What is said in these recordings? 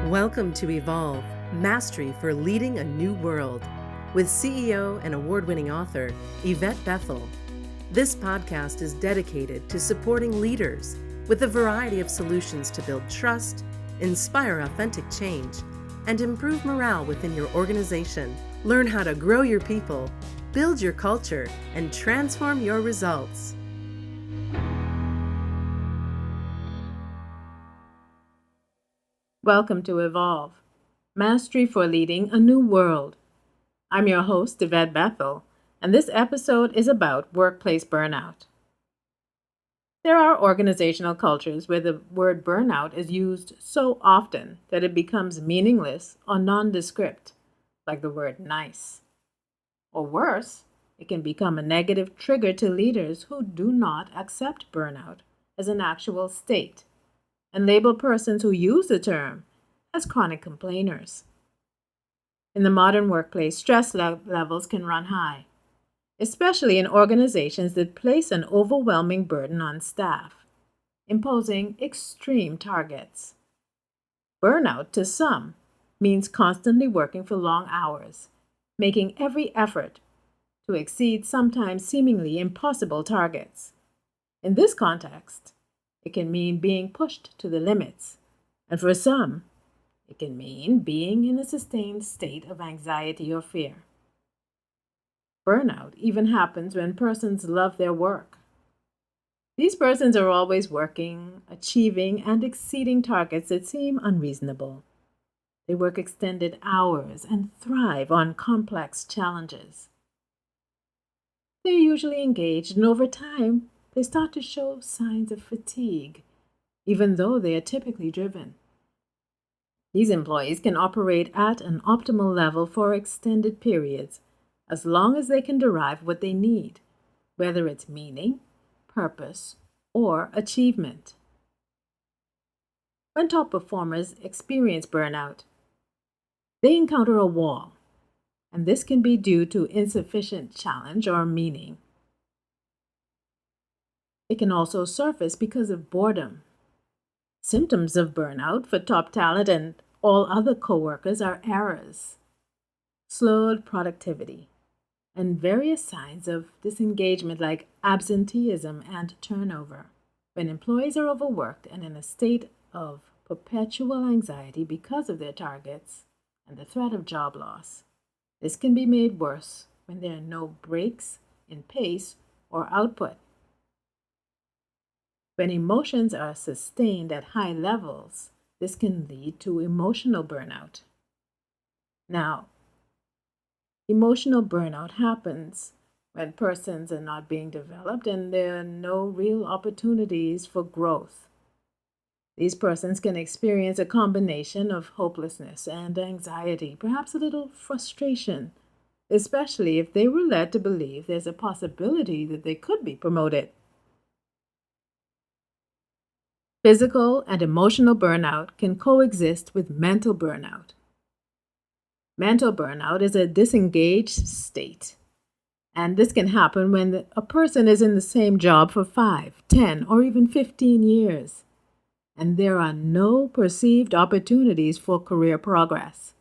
Welcome to Evolve, Mastery for Leading a New World, with CEO and award-winning author Yvette Bethel. This podcast is dedicated to supporting leaders with a variety of solutions to build trust, inspire authentic change, and improve morale within your organization. Learn how to grow your people, build your culture, and transform your results. Welcome to Evolve, Mastery for Leading a New World. I'm your host, Yvette Bethel, and this episode is about workplace burnout. There are organizational cultures where the word burnout is used so often that it becomes meaningless or nondescript, like the word nice. Or worse, it can become a negative trigger to leaders who do not accept burnout as an actual state and label persons who use the term as chronic complainers. In the modern workplace, stress levels can run high, especially in organizations that place an overwhelming burden on staff, imposing extreme targets. Burnout, to some, means constantly working for long hours, making every effort to exceed sometimes seemingly impossible targets. In this context, it can mean being pushed to the limits, and for some, it can mean being in a sustained state of anxiety or fear. Burnout even happens when persons love their work. These persons are always working, achieving, and exceeding targets that seem unreasonable. They work extended hours and thrive on complex challenges. They're usually engaged, and over time, they start to show signs of fatigue, even though they are typically driven. These employees can operate at an optimal level for extended periods, as long as they can derive what they need, whether it's meaning, purpose, or achievement. When top performers experience burnout, they encounter a wall, and this can be due to insufficient challenge or meaning. It can also surface because of boredom. Symptoms of burnout for top talent and all other coworkers are errors, slowed productivity, and various signs of disengagement like absenteeism and turnover. When employees are overworked and in a state of perpetual anxiety because of their targets and the threat of job loss, this can be made worse when there are no breaks in pace or output. When emotions are sustained at high levels, this can lead to emotional burnout. Now, emotional burnout happens when persons are not being developed and there are no real opportunities for growth. These persons can experience a combination of hopelessness and anxiety, perhaps a little frustration, especially if they were led to believe there's a possibility that they could be promoted. Physical and emotional burnout can coexist with mental burnout. Mental burnout is a disengaged state, and this can happen when a person is in the same job for 5, 10, or even 15 years, and there are no perceived opportunities for career progress.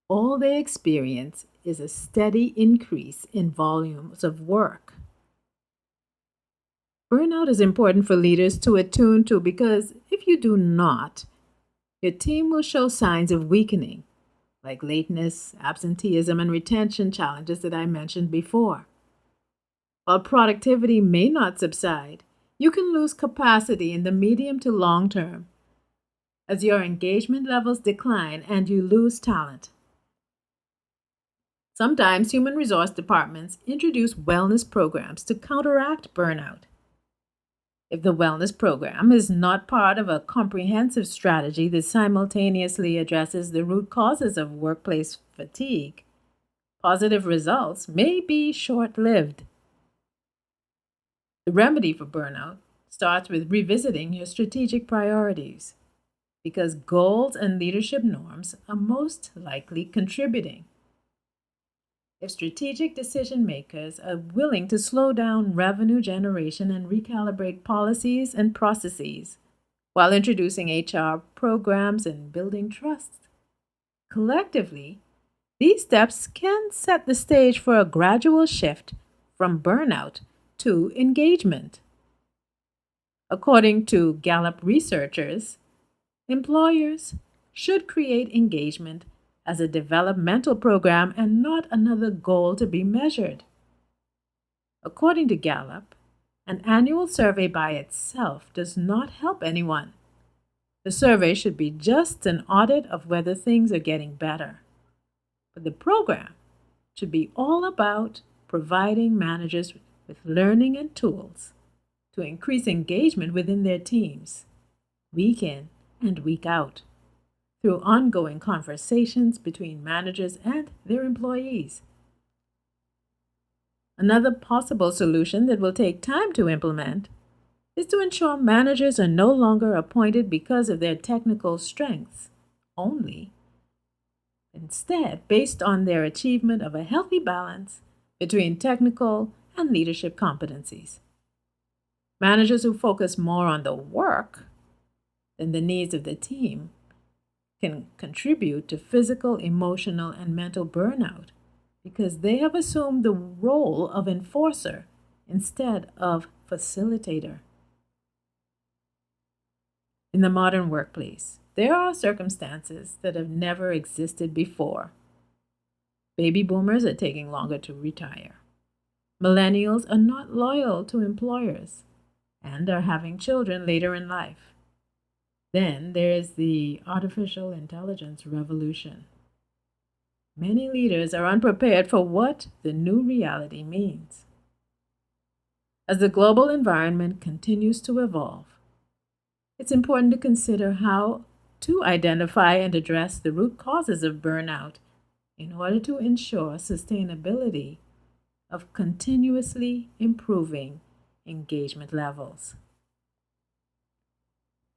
All they experience is a steady increase in volumes of work. Burnout is important for leaders to attune to because if you do not, your team will show signs of weakening, like lateness, absenteeism, and retention challenges that I mentioned before. While productivity may not subside, you can lose capacity in the medium to long term as your engagement levels decline and you lose talent. Sometimes human resource departments introduce wellness programs to counteract burnout. If the wellness program is not part of a comprehensive strategy that simultaneously addresses the root causes of workplace fatigue, positive results may be short-lived. The remedy for burnout starts with revisiting your strategic priorities, because goals and leadership norms are most likely contributing. If strategic decision makers are willing to slow down revenue generation and recalibrate policies and processes while introducing HR programs and building trust. Collectively, these steps can set the stage for a gradual shift from burnout to engagement. According to Gallup researchers, employers should create engagement as a developmental program and not another goal to be measured. According to Gallup, an annual survey by itself does not help anyone. The survey should be just an audit of whether things are getting better. But the program should be all about providing managers with learning and tools to increase engagement within their teams, week in and week out, through ongoing conversations between managers and their employees. Another possible solution that will take time to implement is to ensure managers are no longer appointed because of their technical strengths only, instead based on their achievement of a healthy balance between technical and leadership competencies. Managers who focus more on the work than the needs of the team can contribute to physical, emotional, and mental burnout because they have assumed the role of enforcer instead of facilitator. In the modern workplace, there are circumstances that have never existed before. Baby boomers are taking longer to retire. Millennials are not loyal to employers and are having children later in life. Then there is the artificial intelligence revolution. Many leaders are unprepared for what the new reality means. As the global environment continues to evolve, it's important to consider how to identify and address the root causes of burnout in order to ensure sustainability of continuously improving engagement levels.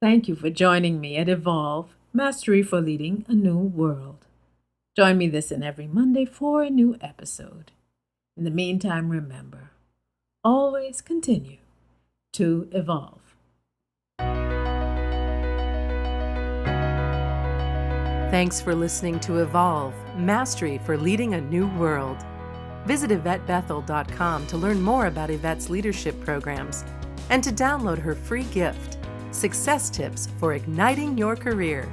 Thank you for joining me at Evolve, Mastery for Leading a New World. Join me this and every Monday for a new episode. In the meantime, remember, always continue to evolve. Thanks for listening to Evolve, Mastery for Leading a New World. Visit YvetteBethel.com to learn more about Yvette's leadership programs and to download her free gift, Success Tips for Igniting Your Career.